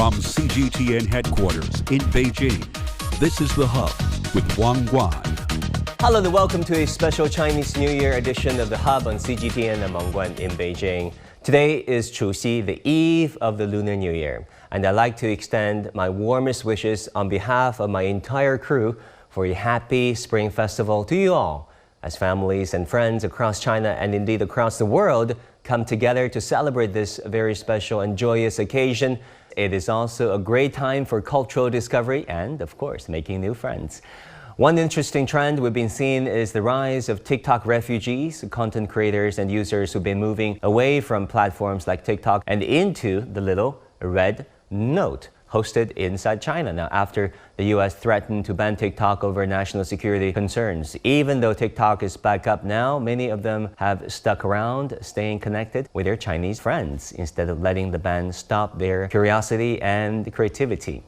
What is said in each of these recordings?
From CGTN headquarters in Beijing, this is The Hub with Wang Guan. Hello and welcome to a special Chinese New Year edition of The Hub on CGTN. I'm Wang Guan in Beijing. Today is Chuxi, the eve of the Lunar New Year, and I'd like to extend my warmest wishes on behalf of my entire crew for a happy Spring Festival to you all, as families and friends across China and indeed across the world come together to celebrate this very special and joyous occasion. It is also a great time for cultural discovery and, of course, making new friends. One interesting trend we've been seeing is the rise of TikTok refugees, content creators and users who've been moving away from platforms like TikTok and into the little red note hosted inside China. Now, after the U.S. threatened to ban TikTok over national security concerns, even though TikTok is back up now, many of them have stuck around, staying connected with their Chinese friends instead of letting the ban stop their curiosity and creativity.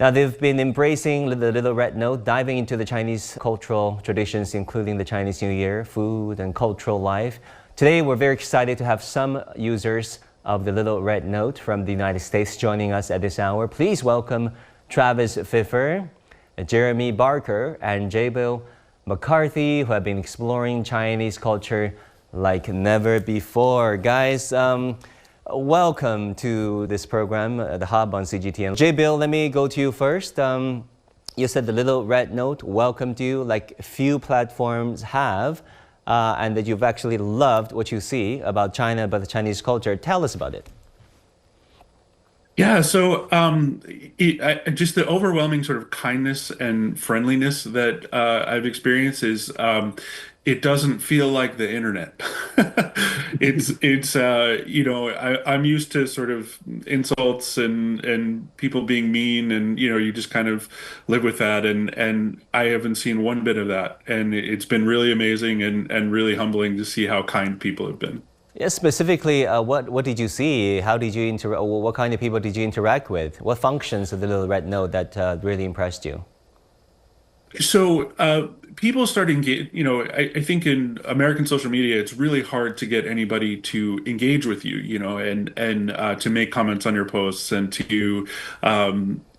Now, they've been embracing the little red note, diving into the Chinese cultural traditions, including the Chinese New Year, food, and cultural life. Today, we're very excited to have some users of the little red note from the United States joining us at this hour. Please welcome Travis Pfiffer, Jeremy Barker, and J-Bill McCarthy, who have been exploring Chinese culture like never before. Guys, welcome to this program, The Hub on CGTN. J-Bill, let me go to you first. You said the little red note welcomed you like few platforms have, and that you've actually loved what you see about China, about the Chinese culture. Tell us about it. Yeah, so just the overwhelming sort of kindness and friendliness that I've experienced is it doesn't feel like the internet. it's I'm used to sort of insults and people being mean, and you just kind of live with that, and I haven't seen one bit of that, and it's been really amazing and really humbling to see how kind people have been. Yes, specifically, what did you see? How did you interact? What kind of people did you interact with? What functions of the little red note that really impressed you? So people start engage. I think in American social media, it's really hard to get anybody to engage with you. And to make comments on your posts and to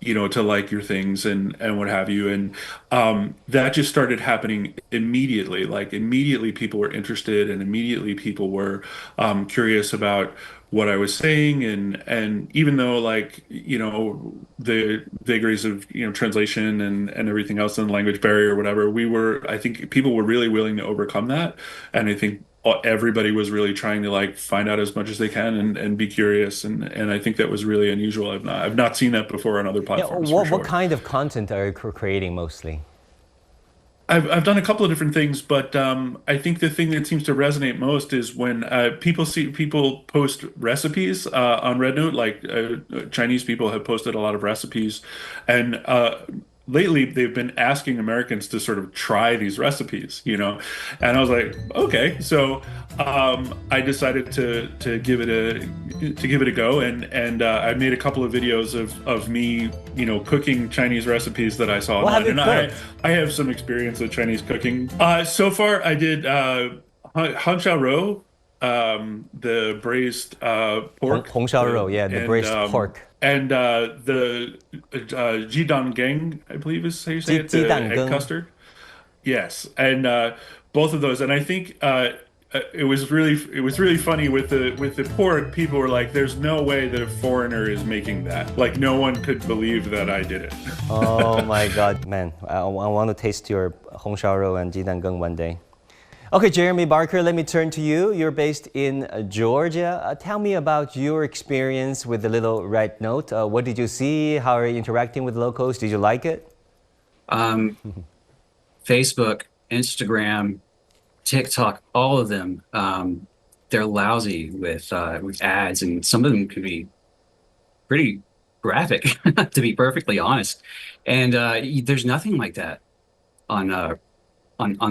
to like your things and what have you. And that just started happening immediately. Like immediately, people were interested, and immediately people were curious about what I was saying, and even though the vagaries of translation and everything else, and language barrier or whatever, I think people were really willing to overcome that, and I think everybody was really trying to find out as much as they can and be curious, and I think that was really unusual. I've not seen that before on other platforms. Yeah, what kind of content are you creating mostly? I've done a couple of different things, but I think the thing that seems to resonate most is when people post recipes on Rednote. Chinese people have posted a lot of recipes, and lately they've been asking Americans to sort of try these recipes, and I was like, okay, so I decided to give it a go, and I made a couple of videos of me cooking Chinese recipes that I saw online, and I have some experience with Chinese cooking. So far I did hang xiao rou, the braised pork. Hong xiao rou, yeah, the braised pork. And the jidan gang, I believe is how you say it, the egg custard. Yes, and both of those, and I think it was really funny with the pork. People were like, "There's no way that a foreigner is making that. Like, no one could believe that I did it." Oh my God, man! I want to taste your hong xiao rou and jidan gang one day. Okay, Jeremy Barker, let me turn to you. You're based in Georgia. Tell me about your experience with the little red note. What did you see? How are you interacting with locals? Did you like it? Facebook, Instagram, TikTok, all of them, they're lousy with ads, and some of them can be pretty graphic, to be perfectly honest. And there's nothing like that on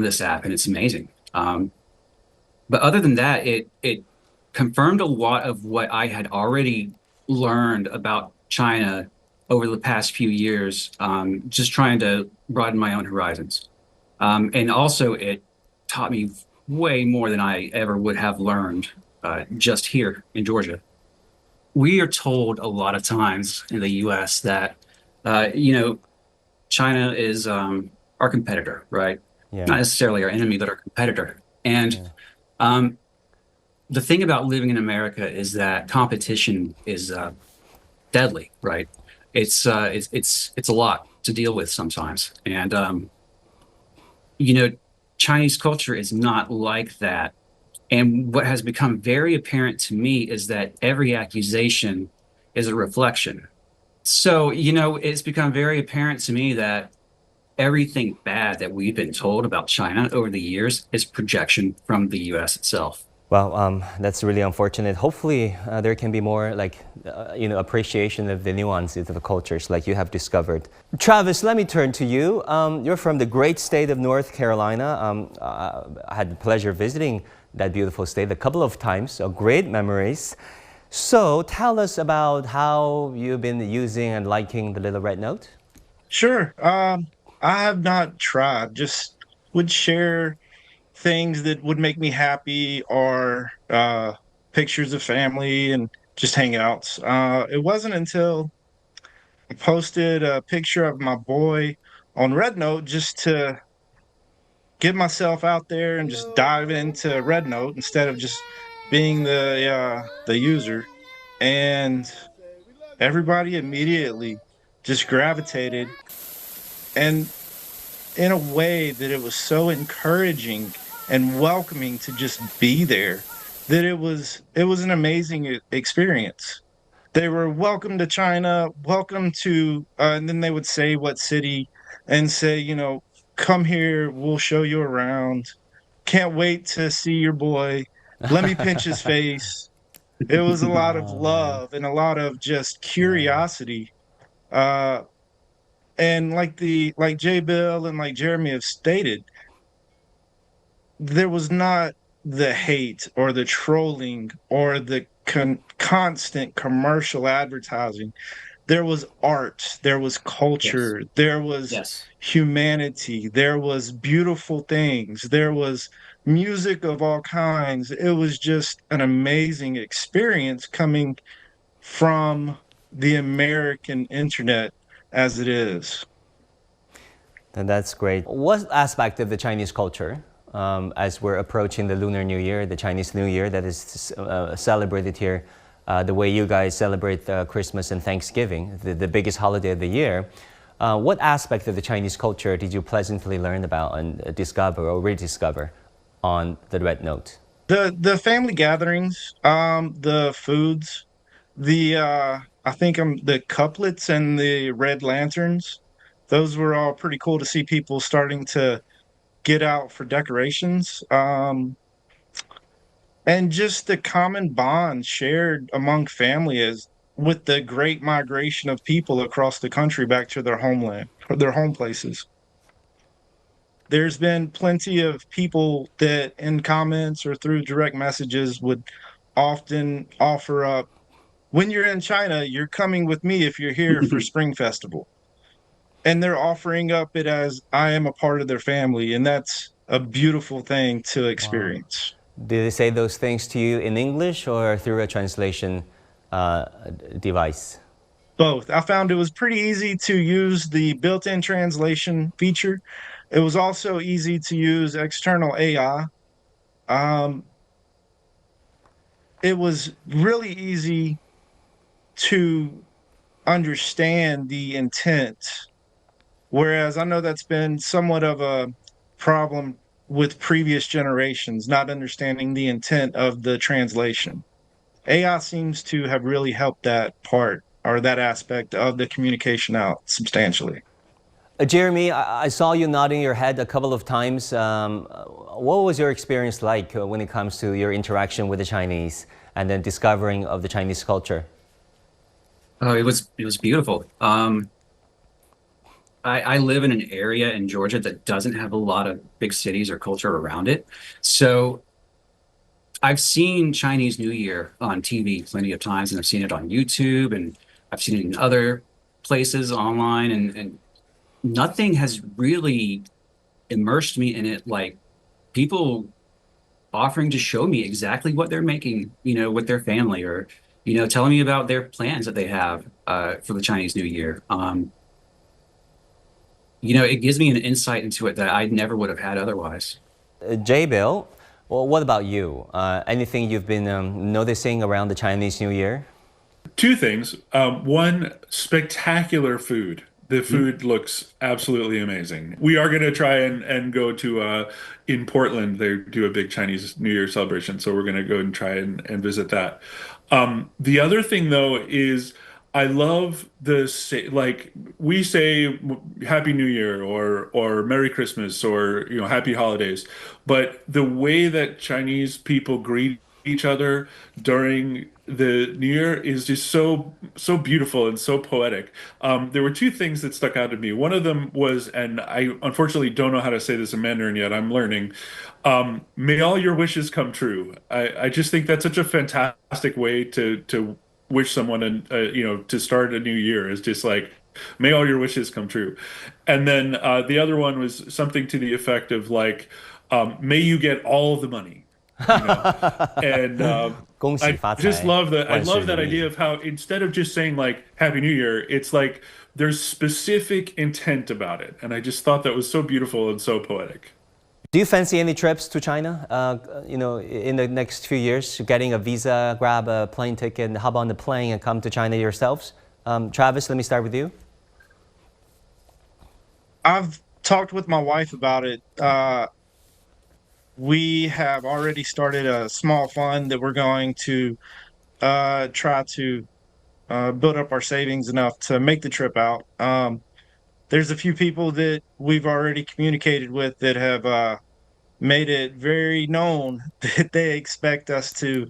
this app, and it's amazing. But other than that, it confirmed a lot of what I had already learned about China over the past few years, just trying to broaden my own horizons. And also it taught me way more than I ever would have learned just here in Georgia. we are told a lot of times in the US that, you know, China is our competitor, right? Not Yeah. necessarily our enemy, but our competitor. And Yeah. um, the thing about living in America is that competition is deadly, right? It's a lot to deal with sometimes, and you know, Chinese culture is not like that. And what has become very apparent to me is that every accusation is a reflection. So, you know, it's become very apparent to me that everything bad that we've been told about China over the years is projection from the US itself. Well, that's really unfortunate. Hopefully, there can be more appreciation of the nuances of the cultures like you have discovered. Travis, let me turn to you. You're from the great state of North Carolina. I had the pleasure of visiting that beautiful state a couple of times, so great memories. So tell us about how you've been using and liking the Little Red Note. Sure. I have not tried, just would share things that would make me happy or pictures of family and just hangouts. It wasn't until I posted a picture of my boy on Red Note just to get myself out there and just dive into Red Note instead of just being the user. And everybody immediately just gravitated. And in a way that it was so encouraging and welcoming to just be there that it was an amazing experience. They were welcome to China, welcome to and then they would say what city and say, come here, we'll show you around. Can't wait to see your boy. Let me pinch his face. It was a lot of Oh man, love and a lot of just yeah. curiosity. Uh and like Jay Bill and like Jeremy have stated, there was not the hate or the trolling or the constant commercial advertising. There was art, there was Yes. culture, there was Yes. humanity, there was beautiful things, there was music of all kinds. It was just an amazing experience coming from the American internet as it is. And that's great. What aspect of the Chinese culture, as we're approaching the Lunar New Year, the Chinese New Year that is celebrated here, the way you guys celebrate Christmas and Thanksgiving, the biggest holiday of the year, what aspect of the Chinese culture did you pleasantly learn about and discover or rediscover on the Red Note? The family gatherings, the foods, I think the couplets and the red lanterns, those were all pretty cool to see people starting to get out for decorations. And just the common bond shared among family is with the great migration of people across the country back to their homeland or their home places. There's been plenty of people that in comments or through direct messages would often offer up, when you're in China, you're coming with me if you're here for Spring Festival. And they're offering up it as I am a part of their family. And that's a beautiful thing to Wow. experience. Did they say those things to you in English or through a translation uh, device? Both. I found it was pretty easy to use the built-in translation feature. It was also easy to use external AI. Um, it was really easy to understand the intent. Whereas I know that's been somewhat of a problem with previous generations, not understanding the intent of the translation. AI seems to have really helped that part or that aspect of the communication out substantially. Jeremy, I saw you nodding your head a couple of times. What was your experience like when it comes to your interaction with the Chinese and then discovering of the Chinese culture? Oh, it was beautiful. I live in an area in Georgia that doesn't have a lot of big cities or culture around it. So I've seen Chinese New Year on TV plenty of times, and I've seen it on YouTube, and I've seen it in other places online, and nothing has really immersed me in it like people offering to show me exactly what they're making, you know, with their family or telling me about their plans that they have for the Chinese New Year. It gives me an insight into it that I never would have had otherwise. J Bill, well, what about you? Anything you've been noticing around the Chinese New Year? Two things. One, spectacular food. The food looks absolutely amazing. We are going to try and go to in Portland. They do a big Chinese New Year celebration, so we're going to go and try and visit that. The other thing though is I love like we say Happy New Year or Merry Christmas or Happy Holidays, but the way that Chinese people greet each other during the New Year is just so beautiful and so poetic. There were two things that stuck out to me. One of them was, and I unfortunately don't know how to say this in Mandarin yet. I'm learning. May all your wishes come true. I just think that's such a fantastic way to wish someone and to start a new year is just like may all your wishes come true. And then the other one was something to the effect of like may you get all the money. And I just love that. I love that idea of how instead of just saying like Happy New Year, it's like there's specific intent about it. And I just thought that was so beautiful and so poetic. Do you fancy any trips to China, in the next few years? Getting a visa, grab a plane ticket, and hop on the plane and come to China yourselves? Travis, let me start with you. I've talked with my wife about it. We have already started a small fund that we're going to try to build up our savings enough to make the trip out. There's a few people that we've already communicated with that have made it very known that they expect us to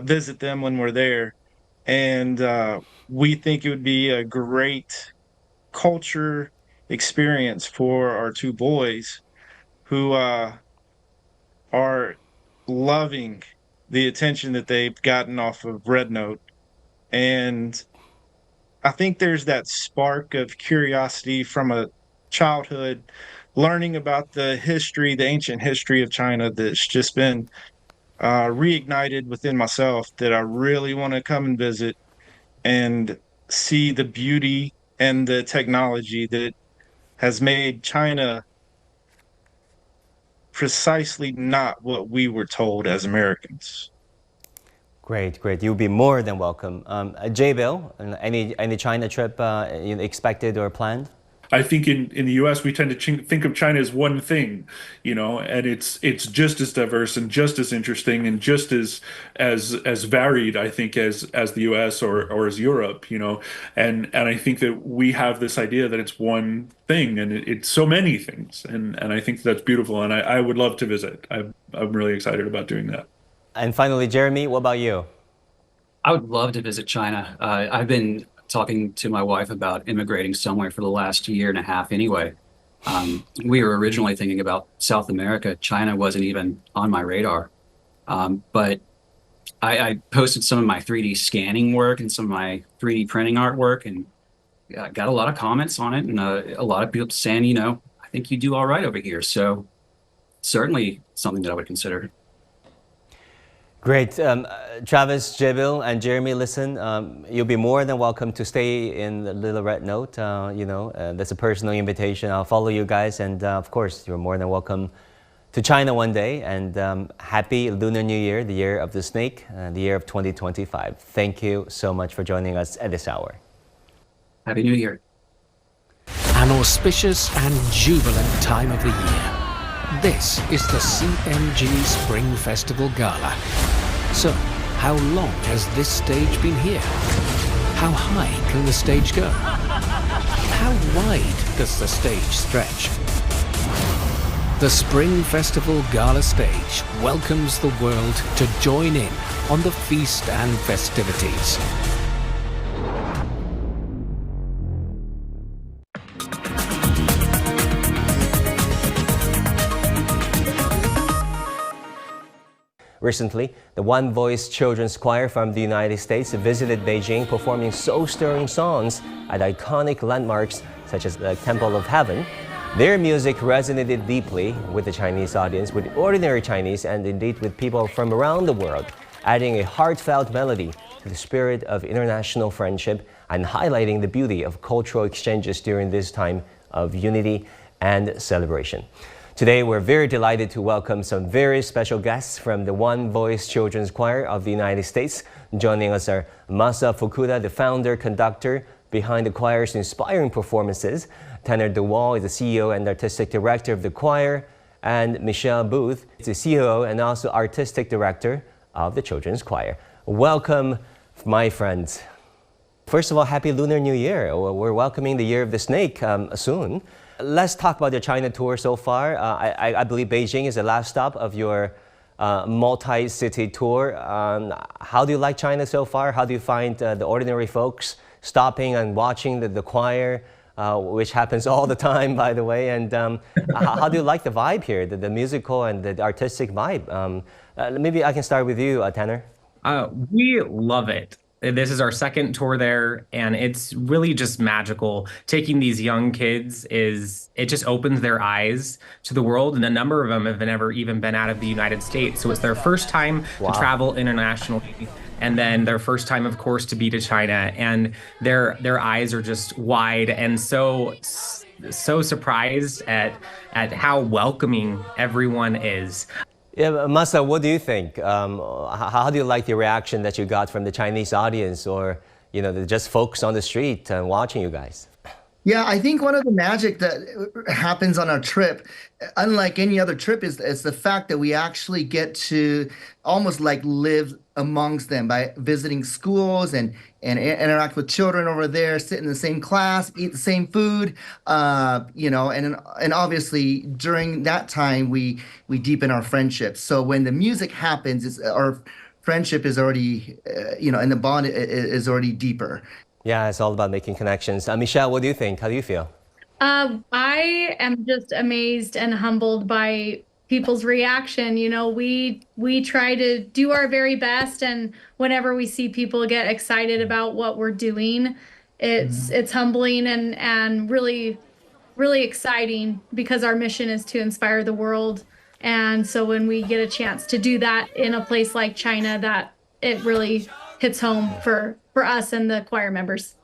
visit them when we're there. And we think it would be a great culture experience for our two boys who are loving the attention that they've gotten off of Red Note. And I think there's that spark of curiosity from a childhood, learning about the history, the ancient history of China that's just been reignited within myself that I really want to come and visit and see the beauty and the technology that has made China precisely not what we were told as Americans. Great, great. You'll be more than welcome. J Bill, any China trip expected or planned? I think in the U.S. we tend to think of China as one thing, and it's just as diverse and just as interesting and just as varied, I think, as the U.S. or as Europe, and I think that we have this idea that it's one thing and it's so many things, and I think that's beautiful, and I would love to visit. I'm really excited about doing that. And finally, Jeremy, what about you? I would love to visit China. I've been talking to my wife about immigrating somewhere for the last year and a half anyway. We were originally thinking about South America. China wasn't even on my radar. But I posted some of my 3D scanning work and some of my 3D printing artwork and got a lot of comments on it and a lot of people saying, I think you do all right over here. So certainly something that I would consider. Great. Travis, Jibil, and Jeremy, listen, you'll be more than welcome to stay in the Little Red Note. That's a personal invitation. I'll follow you guys. And of course, you're more than welcome to China one day. And happy Lunar New Year, the year of the snake, the year of 2025. Thank you so much for joining us at this hour. Happy New Year. An auspicious and jubilant time of the year. This is the CMG Spring Festival Gala. So, how long has this stage been here? How high can the stage go? How wide does the stage stretch? The Spring Festival Gala stage welcomes the world to join in on the feast and festivities. Recently, the One Voice Children's Choir from the United States visited Beijing, performing soul-stirring songs at iconic landmarks such as the Temple of Heaven. Their music resonated deeply with the Chinese audience, with ordinary Chinese and indeed with people from around the world, adding a heartfelt melody the spirit of international friendship and highlighting the beauty of cultural exchanges during this time of unity and celebration. Today, we're very delighted to welcome some very special guests from the One Voice Children's Choir of the United States. Joining us are Masa Fukuda, the founder, conductor behind the choir's inspiring performances. Tanner DeWall is the CEO and artistic director of the choir. And Michelle Booth is the CEO and also artistic director of the children's choir. Welcome, my friends. First of all, Happy Lunar New Year. We're welcoming the Year of the Snake soon. Let's talk about the China tour so far. I believe Beijing is the last stop of your multi-city tour. How do you like China so far? How do you find the ordinary folks stopping and watching the choir, which happens all the time, by the way? And how do you like the vibe here, the musical and the artistic vibe? Maybe I can start with you, Tanner. We love it. This is our second tour there, and it's really just magical. Taking these young kids it just opens their eyes to the world, and a number of them have never even been out of the United States. So it's their first time to travel internationally, and then their first time, of course, to be to China, and their eyes are just wide and so surprised at how welcoming everyone is. Yeah, Masa, what do you think? How do you like the reaction that you got from the Chinese audience, or just folks on the street watching you guys? Yeah, I think one of the magic that happens on our trip, unlike any other trip, is the fact that we actually get to almost like live amongst them by visiting schools and interact with children over there, sit in the same class, eat the same food, and obviously during that time we deepen our friendship. So when the music happens, our friendship is already, and the bond is already deeper. Yeah, it's all about making connections. Michelle, what do you think? How do you feel? I am just amazed and humbled by people's reaction. We try to do our very best, and whenever we see people get excited about what we're doing, it's humbling and really, really exciting, because our mission is to inspire the world. And so when we get a chance to do that in a place like China, that it really hits home for us and the choir members.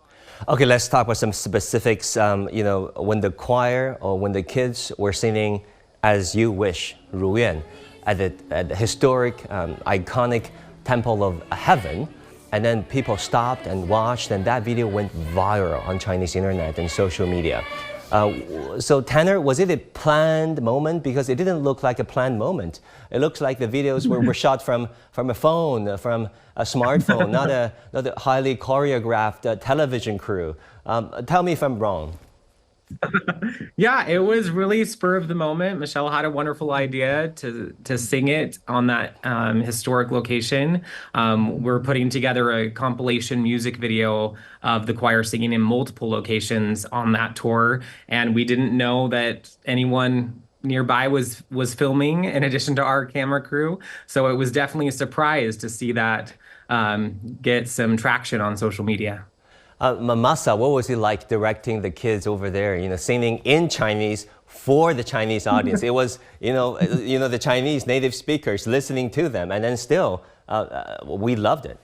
Okay, let's talk about some specifics. When the choir or when the kids were singing As You Wish, 如愿, at the historic, iconic Temple of Heaven, and then people stopped and watched, and that video went viral on Chinese internet and social media. So Tanner, was it a planned moment? Because it didn't look like a planned moment. It looks like the videos were shot from a phone, from a smartphone, not a highly choreographed television crew. Tell me if I'm wrong. Yeah, it was really spur of the moment. Michelle had a wonderful idea to sing it on that historic location. We're putting together a compilation music video of the choir singing in multiple locations on that tour, and we didn't know that anyone nearby was filming in addition to our camera crew. So it was definitely a surprise to see that get some traction on social media. Masa, what was it like directing the kids over there, singing in Chinese for the Chinese audience? It was, the Chinese native speakers listening to them, and then still, we loved it.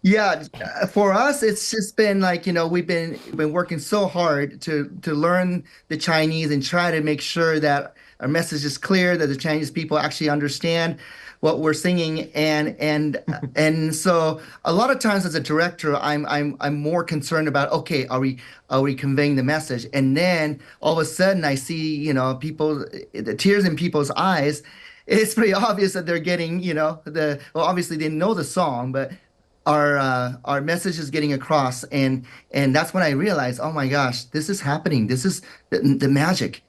Yeah, for us, it's just been like, we've been working so hard to learn the Chinese and try to make sure that our message is clear, that the Chinese people actually understand what we're singing, and so a lot of times as a director, I'm more concerned about, okay, are we conveying the message? And then all of a sudden I see the tears in people's eyes. It's pretty obvious that they're getting obviously they know the song, but our message is getting across, and that's when I realized, oh my gosh, this is happening. This is the magic,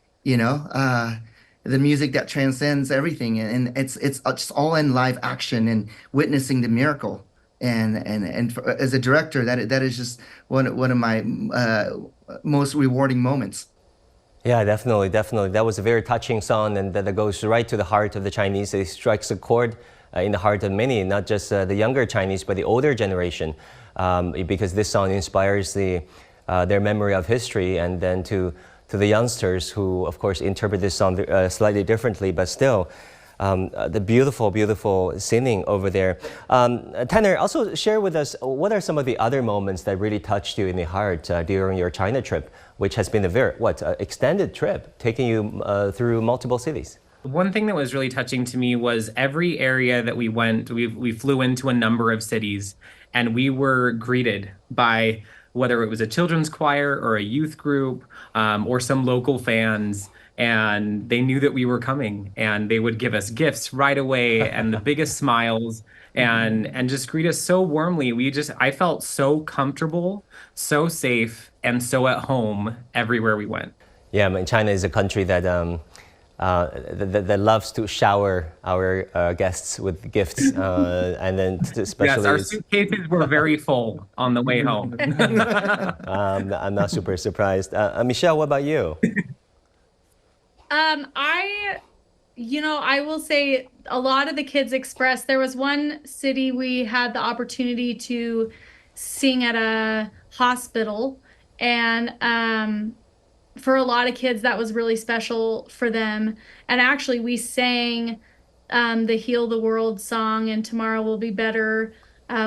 the music that transcends everything, and it's just all in live action and witnessing the miracle. And as a director, that is just one of my most rewarding moments. Yeah, definitely. That was a very touching song, and that goes right to the heart of the Chinese. It strikes a chord in the heart of many, not just the younger Chinese, but the older generation, because this song inspires their memory of history, and then to the youngsters who, of course, interpret this song slightly differently, but still. the beautiful, beautiful scenery over there. Tanner, also share with us what are some of the other moments that really touched you in the heart during your China trip, which has been a very extended trip, taking you through multiple cities. One thing that was really touching to me was every area that we went, we flew into a number of cities, and we were greeted by whether it was a children's choir or a youth group or some local fans. And they knew that we were coming, and they would give us gifts right away and the biggest smiles and just greet us so warmly. I felt so comfortable, so safe, and so at home everywhere we went. Yeah, I mean, China is a country that that loves to shower our guests with gifts, and then especially. Yes, our suitcases were very full on the way home. I'm not super surprised. Michelle, what about you? I will say a lot of the kids expressed, there was one city we had the opportunity to sing at a hospital, and for a lot of kids that was really special for them. And actually we sang the Heal the World song and Tomorrow Will Be Better.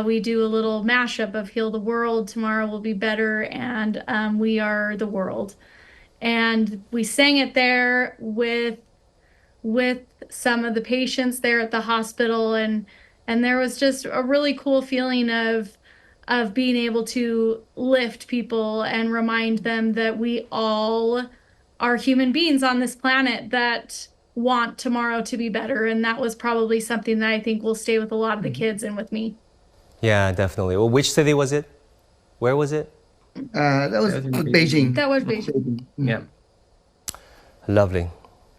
We do a little mashup of Heal the World, Tomorrow Will Be Better, and We Are the World. And we sang it there with some of the patients there at the hospital, and there was just a really cool feeling of being able to lift people and remind them that we all are human beings on this planet that want tomorrow to be better. And that was probably something that I think will stay with a lot of the kids and with me. Yeah, definitely. Well, which city was it? Where was it? That was Beijing. That was Beijing. Yeah. Lovely.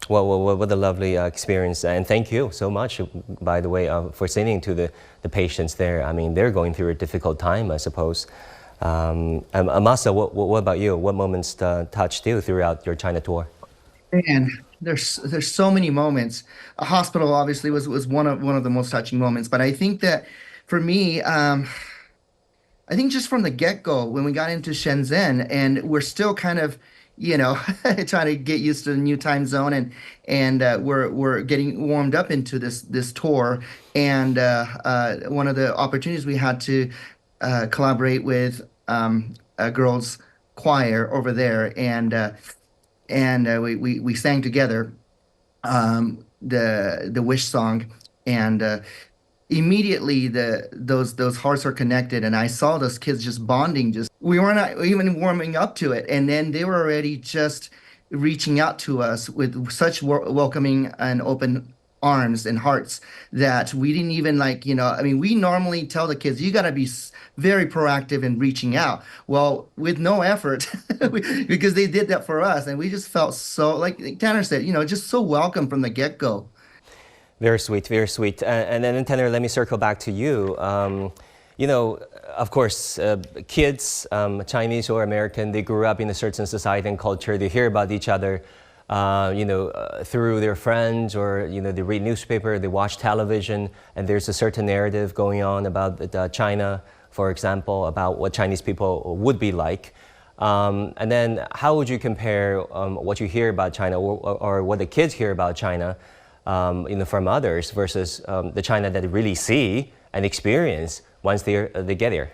Well, what a lovely experience. And thank you so much, by the way, for singing to the patients there. I mean, they're going through a difficult time, I suppose. Amasa, what about you? What moments touched you throughout your China tour? Man, there's so many moments. A hospital obviously was one of the most touching moments, but I think that for me, I think just from the get-go, when we got into Shenzhen, and we're still kind of, trying to get used to the new time zone, and we're getting warmed up into this tour, and one of the opportunities we had to collaborate with a girls' choir over there, and we sang together the Wish song, and immediately those hearts are connected, and I saw those kids just bonding. We were not even warming up to it, and then they were already just reaching out to us with such welcoming and open arms and hearts that we didn't even we normally tell the kids, you got to be very proactive in reaching out. Well, with no effort, because they did that for us, and we just felt so, like Tanner said, just so welcome from the get-go. Very sweet, very sweet. And then, Tanner, let me circle back to you. Of course, kids, Chinese or American, they grew up in a certain society and culture. They hear about each other, through their friends, or, they read newspaper, they watch television, and there's a certain narrative going on about China, for example, about what Chinese people would be like. And then how would you compare what you hear about China or what the kids hear about China from others versus the China that they really see and experience once they get here?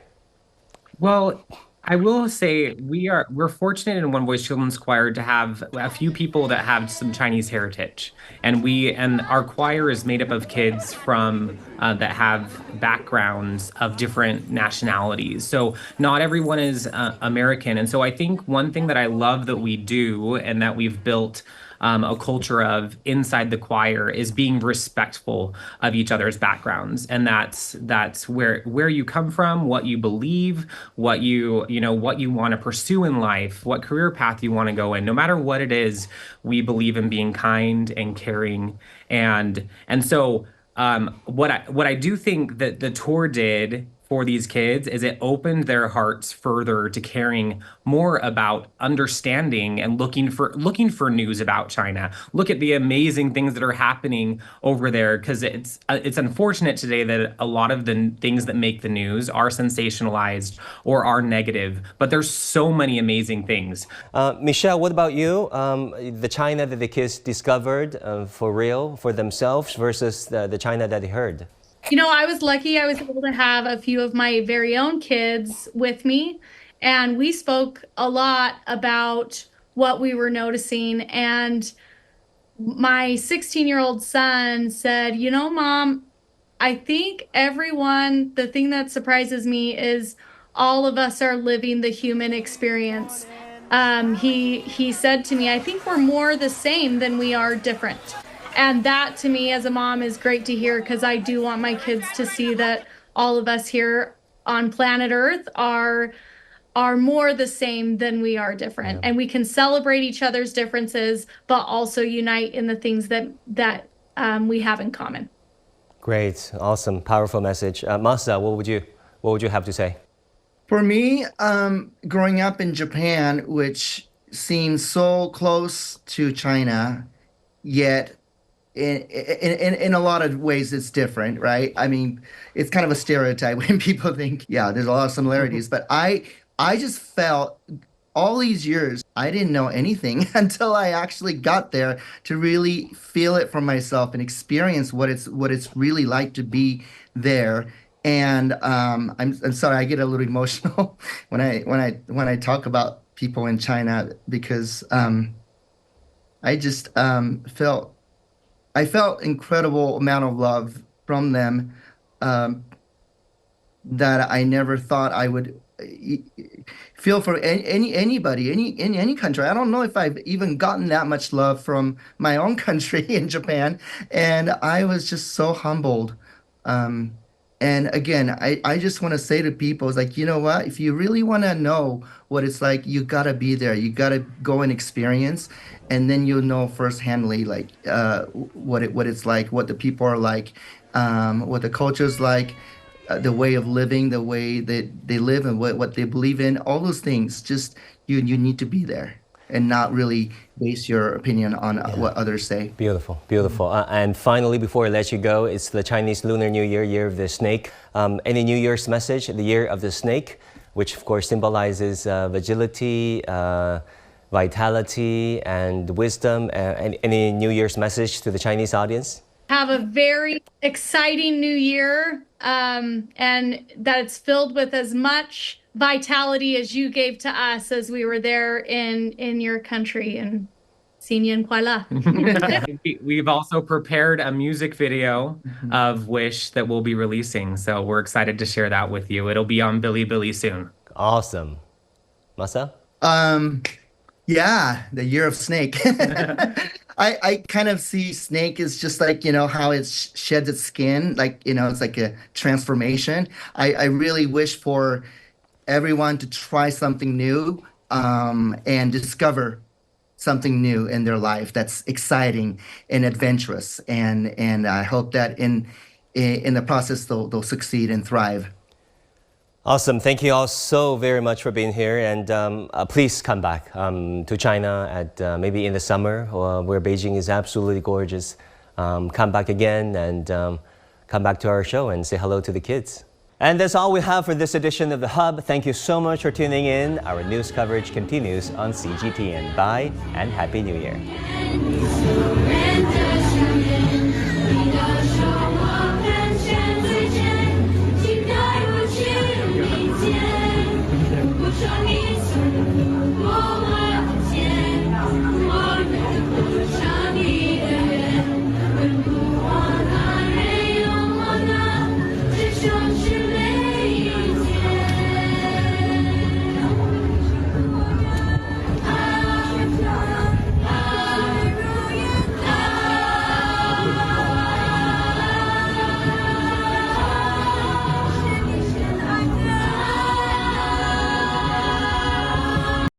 Well, I will say we're fortunate in One Voice Children's Choir to have a few people that have some Chinese heritage, and our choir is made up of kids from that have backgrounds of different nationalities. So not everyone is American, and so I think one thing that I love that we do and that we've built a culture of inside the choir is being respectful of each other's backgrounds, and that's where you come from, what you believe, what you want to pursue in life, what career path you want to go in. No matter what it is, we believe in being kind and caring, and so what I do think that the tour did for these kids is it opened their hearts further to caring more about understanding and looking for news about China. Look at the amazing things that are happening over there, because it's unfortunate today that a lot of the things that make the news are sensationalized or are negative, but there's so many amazing things. Michelle, what about you? The China that the kids discovered for real, for themselves, versus the China that they heard? You know, I was lucky. I was able to have a few of my very own kids with me, and we spoke a lot about what we were noticing. And my 16-year-old son said, you know, Mom, I think the thing that surprises me is all of us are living the human experience. He said to me, I think we're more the same than we are different. And that to me as a mom is great to hear, because I do want my kids to see that all of us here on planet Earth are more the same than we are different. Yeah. And we can celebrate each other's differences, but also unite in the things that we have in common. Great, awesome, powerful message. Masa, what would you have to say? For me, growing up in Japan, which seems so close to China, yet in a lot of ways it's different, right? I mean, it's kind of a stereotype when people think, yeah, there's a lot of similarities, but I just felt all these years I didn't know anything until I actually got there to really feel it for myself and experience what it's really like to be there. And I'm sorry, I get a little emotional when I talk about people in China, because I just I felt incredible amount of love from them that I never thought I would feel for anybody, in any country. I don't know if I've even gotten that much love from my own country in Japan, and I was just so humbled. And again, I just want to say to people, it's like, you know what? If you really want to know what it's like, you got to be there. You got to go and experience, and then you'll know firsthandly, like, what it's like, what the people are like, what the culture's like, the way of living, the way that they live, and what they believe in, all those things. Just you need to be there and not really base your opinion on what others say. Beautiful, beautiful. And finally, before I let you go, it's the Chinese Lunar New Year, Year of the Snake. Any New Year's message, the Year of the Snake, which of course symbolizes vigility, vitality, and wisdom. Any New Year's message to the Chinese audience? Have a very exciting new year, and that it's filled with as much vitality as you gave to us as we were there in your country. And Xin Yan Kuai La. We've also prepared a music video of Wish that we'll be releasing, so we're excited to share that with you. It'll be on Bilibili soon. Awesome. Masa? Yeah, the Year of Snake. I kind of see snake as just like, you know, how it sheds its skin, like, you know, it's like a transformation. I really wish for everyone to try something new, and discover something new in their life that's exciting and adventurous. And I hope that in the process they'll succeed and thrive. Awesome. Thank you all so very much for being here. And please come back to China at maybe in the summer, where Beijing is absolutely gorgeous. Come back again and come back to our show and say hello to the kids. And that's all we have for this edition of The Hub. Thank you so much for tuning in. Our news coverage continues on CGTN. Bye and Happy New Year.